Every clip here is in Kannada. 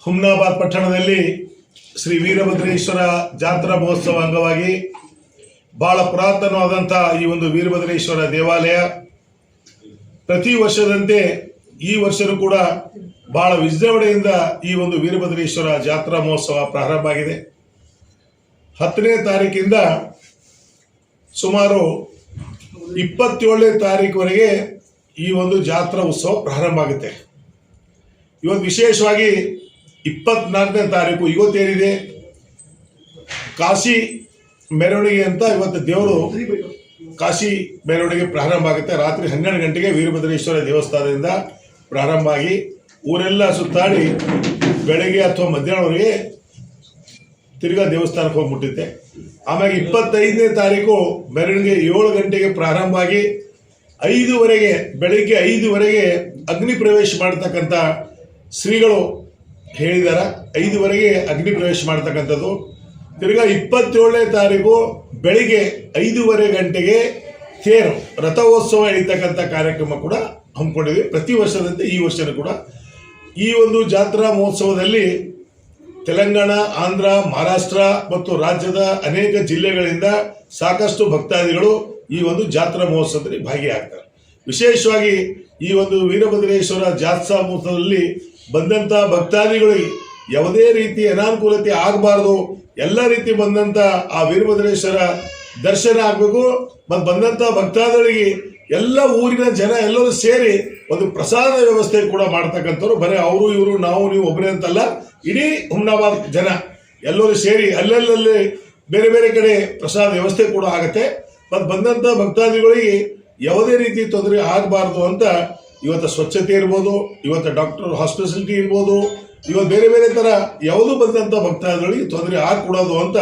ಹುಮ್ನಾಬಾದ್ ಪಟ್ಟಣದಲ್ಲಿ ಶ್ರೀ ವೀರಭದ್ರೇಶ್ವರ ಜಾತ್ರಾ ಮಹೋತ್ಸವ ಅಂಗವಾಗಿ ಬಹಳ ಪುರಾತನವಾದಂಥ ಈ ಒಂದು ವೀರಭದ್ರೇಶ್ವರ ದೇವಾಲಯ ಪ್ರತಿ ವರ್ಷದಂತೆ ಈ ವರ್ಷವೂ ಕೂಡ ಬಹಳ ವಿಜೃಂಭಣೆಯಿಂದ ಈ ಒಂದು ವೀರಭದ್ರೇಶ್ವರ ಜಾತ್ರಾ ಮಹೋತ್ಸವ ಪ್ರಾರಂಭ ಆಗಿದೆ. 10ನೇ ತಾರೀಕಿಂದ ಸುಮಾರು 27ನೇ ತಾರೀಕುವರೆಗೆ ಈ ಒಂದು ಜಾತ್ರಾ ಉತ್ಸವ ಪ್ರಾರಂಭ ಆಗುತ್ತೆ. ಇವತ್ತು ವಿಶೇಷವಾಗಿ 24ನೇ ತಾರೀಕು ಇವತ್ತೇನಿದೆ ಕಾಶಿ ಮೆರವಣಿಗೆ ಅಂತ ಇವತ್ತು ದೇವರು ಕಾಶಿ ಮೆರವಣಿಗೆ ಪ್ರಾರಂಭ ಆಗುತ್ತೆ. ರಾತ್ರಿ 12 ಗಂಟೆಗೆ ವೀರಭದ್ರೇಶ್ವರ ದೇವಸ್ಥಾನದಿಂದ ಪ್ರಾರಂಭ ಆಗಿ ಊರೆಲ್ಲ ಸುತ್ತಾಡಿ ಬೆಳಗ್ಗೆ ಅಥವಾ ಮಧ್ಯಾಹ್ನವರೆಗೆ ತಿರ್ಗಾ ದೇವಸ್ಥಾನಕ್ಕೆ ಹೋಗ್ಬಿಟ್ಟಿತ್ತೆ. ಆಮೇಲೆ 25ನೇ ತಾರೀಕು ಮೆರವಣಿಗೆ 7 ಗಂಟೆಗೆ ಪ್ರಾರಂಭ ಆಗಿ 5ವರೆಗೆ ಬೆಳಗ್ಗೆ 5ವರೆಗೆ ಅಗ್ನಿ ಪ್ರವೇಶ ಮಾಡ್ತಕ್ಕಂಥ ಶ್ರೀಗಳು ಹೇಳಿದಾರ. 5ವರೆಗೆ ಅಗ್ನಿ ಪ್ರವೇಶ ಮಾಡ್ತಕ್ಕಂಥದ್ದು. ತಿರ್ಗಾ 27ನೇ ತಾರೀಕು ಬೆಳಿಗ್ಗೆ 5:30 ಗಂಟೆಗೆ ತೇರು ರಥೋತ್ಸವ ಎಳಿತಕ್ಕಂಥ ಕಾರ್ಯಕ್ರಮ ಕೂಡ ಹಮ್ಮಿಕೊಂಡಿದ್ವಿ. ಪ್ರತಿ ವರ್ಷದಂತೆ ಈ ವರ್ಷನೂ ಕೂಡ ಈ ಒಂದು ಜಾತ್ರಾ ಮಹೋತ್ಸವದಲ್ಲಿ ತೆಲಂಗಾಣ, ಆಂಧ್ರ, ಮಹಾರಾಷ್ಟ್ರ ಮತ್ತು ರಾಜ್ಯದ ಅನೇಕ ಜಿಲ್ಲೆಗಳಿಂದ ಸಾಕಷ್ಟು ಭಕ್ತಾದಿಗಳು ಈ ಒಂದು ಜಾತ್ರಾ ಮಹೋತ್ಸವದಲ್ಲಿ ಭಾಗಿಯಾಗ್ತಾರೆ. ವಿಶೇಷವಾಗಿ ಈ ಒಂದು ವೀರಭದ್ರೇಶ್ವರ ಜಾತ್ರಾ ಮಹೋತ್ಸವದಲ್ಲಿ ಬಂದಂಥ ಭಕ್ತಾದಿಗಳಿಗೆ ಯಾವುದೇ ರೀತಿ ಅನಾನುಕೂಲತೆ ಆಗಬಾರ್ದು, ಎಲ್ಲ ರೀತಿ ಬಂದಂಥ ಆ ವೀರಭದ್ರೇಶ್ವರ ದರ್ಶನ ಆಗಬೇಕು. ಮತ್ತು ಬಂದಂಥ ಭಕ್ತಾದಿಗಳಿಗೆ ಎಲ್ಲ ಊರಿನ ಜನ ಎಲ್ಲರೂ ಸೇರಿ ಒಂದು ಪ್ರಸಾದ ವ್ಯವಸ್ಥೆ ಕೂಡ ಮಾಡ್ತಕ್ಕಂಥವ್ರು. ಬರೀ ಅವರು ಇವರು ನಾವು ನೀವು ಒಬ್ಬರೇ ಅಂತಲ್ಲ, ಇಡೀ ಹುಮ್ನಾಬಾದ್ ಜನ ಎಲ್ಲರೂ ಸೇರಿ ಅಲ್ಲಲ್ಲಿ ಬೇರೆ ಬೇರೆ ಕಡೆ ಪ್ರಸಾದ ವ್ಯವಸ್ಥೆ ಕೂಡ ಆಗುತ್ತೆ. ಮತ್ತು ಬಂದಂಥ ಭಕ್ತಾದಿಗಳಿಗೆ ಯಾವುದೇ ರೀತಿ ತೊಂದರೆ ಆಗಬಾರ್ದು ಅಂತ ಇವತ್ತು ಸ್ವಚ್ಛತೆ ಇರ್ಬೋದು, ಇವತ್ತು ಡಾಕ್ಟರ್ ಹಾಸ್ಪಿಟಾಲಿಟಿ ಇರ್ಬೋದು, ಇವತ್ತು ಬೇರೆ ಬೇರೆ ಥರ ಯಾವುದು ಬಂದಂಥ ಭಕ್ತಾದಿಗಳಿಗೆ ತೊಂದರೆ ಆಗಕೂಡೋದು ಅಂತ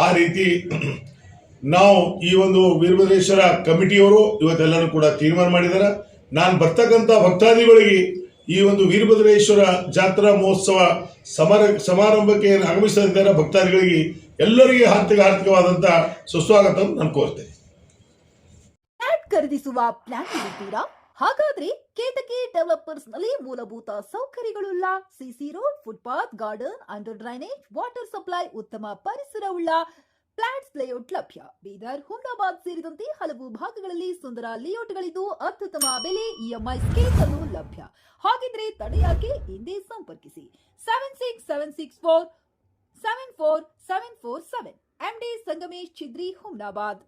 ಆ ರೀತಿ ನಾವು ಈ ಒಂದು ವೀರಭದ್ರೇಶ್ವರ ಕಮಿಟಿಯವರು ಇವತ್ತೆಲ್ಲರೂ ಕೂಡ ತೀರ್ಮಾನ ಮಾಡಿದ್ದಾರೆ. ನಾನು ಬರ್ತಕ್ಕಂಥ ಭಕ್ತಾದಿಗಳಿಗೆ ಈ ಒಂದು ವೀರಭದ್ರೇಶ್ವರ ಜಾತ್ರಾ ಮಹೋತ್ಸವ ಸಮಾರಂಭಕ್ಕೆ ಆಗಮಿಸಿದ್ದಾರೆ ಭಕ್ತಾದಿಗಳಿಗೆ ಎಲ್ಲರಿಗೆ ಹಾರ್ದಿಕವಾದಂಥ ಸುಸ್ವಾಗತ ನಾನು ಕೋರ್ತೇನೆ. ಖರೀದಿಸುವ ಪ್ಲಾನ್ ಇದ್ದೀರಾ? ಹಾಗಾದ್ರೆ ಕೇತಕಿ ಡೆವಲಪರ್ಸ್ ನಲ್ಲಿ ಮೂಲಭೂತ ಸೌಕರ್ಯಗಳುಳ್ಳ CC road, footpath, garden, under drainage, water supply, ಉತ್ತಮ ಪರಿಸರವುಳ್ಳ ಫ್ಲಾಟ್ಸ್ ಲೇಔಟ್ ಲಭ್ಯ. ಬೀದರ್, ಹುಮ್ನಾಬಾದ್ ಸೇರಿದಂತೆ ಹಲವು ಭಾಗಗಳಲ್ಲಿ ಸುಂದರ ಲೇಔಟ್ಗಳಿದ್ದು ಅತ್ಯುತ್ತಮ ಬೆಲೆ, ಇಎಂಐ ಸ್ಕೀಮ್ಸ್ ಅನ್ನು ಲಭ್ಯ. ಹಾಗಿದ್ರೆ ತಡೆಯಾಕೆ ಹಿಂದೆ ಸಂಪರ್ಕಿಸಿ 7676474747 ಎಂಡಿ ಸಂಗಮೇಶ್ ಚಿದ್ರಿ, ಹುಮ್ನಾಬಾದ್.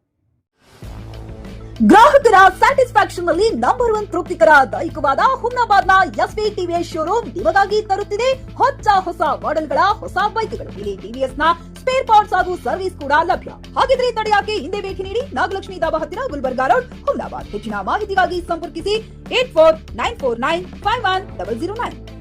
ಗ್ರಾಹಕರ ಸ್ಯಾಟಿಸ್ಫ್ಯಾಕ್ಷನ್ ನಲ್ಲಿ ನಂಬರ್ 1 ತೃಪ್ತಿಕರ ದೈಹಿಕವಾದ ಹುಮ್ನಾಬಾದ್ನ ಎಸ್ವಿ ಟಿವಿಎಸ್ ಶೋರೂಮ್ ನಿಮಗಾಗಿ ತರುತ್ತಿದೆ ಹೊಸ ಮಾಡೆಲ್ಗಳ ಹೊಸ ಬೈಕ್ಗಳು. ಇಲ್ಲಿ ಟಿವಿಎಸ್ ನ ಸ್ಪೇರ್ ಪಾರ್ಟ್ಸ್ ಹಾಗೂ ಸರ್ವಿಸ್ ಕೂಡ ಲಭ್ಯ. ಹಾಗಿದ್ರೆ ತಡೆಯಾಕೆ ಹಿಂದೆ ಭೇಟಿ ನೀಡಿ ನಾಗಲಕ್ಷ್ಮಿ ದಾಬಾ ಹತ್ತಿರ, ಗುಲ್ಬರ್ಗಾ ರೋಡ್, ಹುಮ್ನಾಬಾದ್. ಹೆಚ್ಚಿನ ಮಾಹಿತಿಗಾಗಿ ಸಂಪರ್ಕಿಸಿ 8494951009.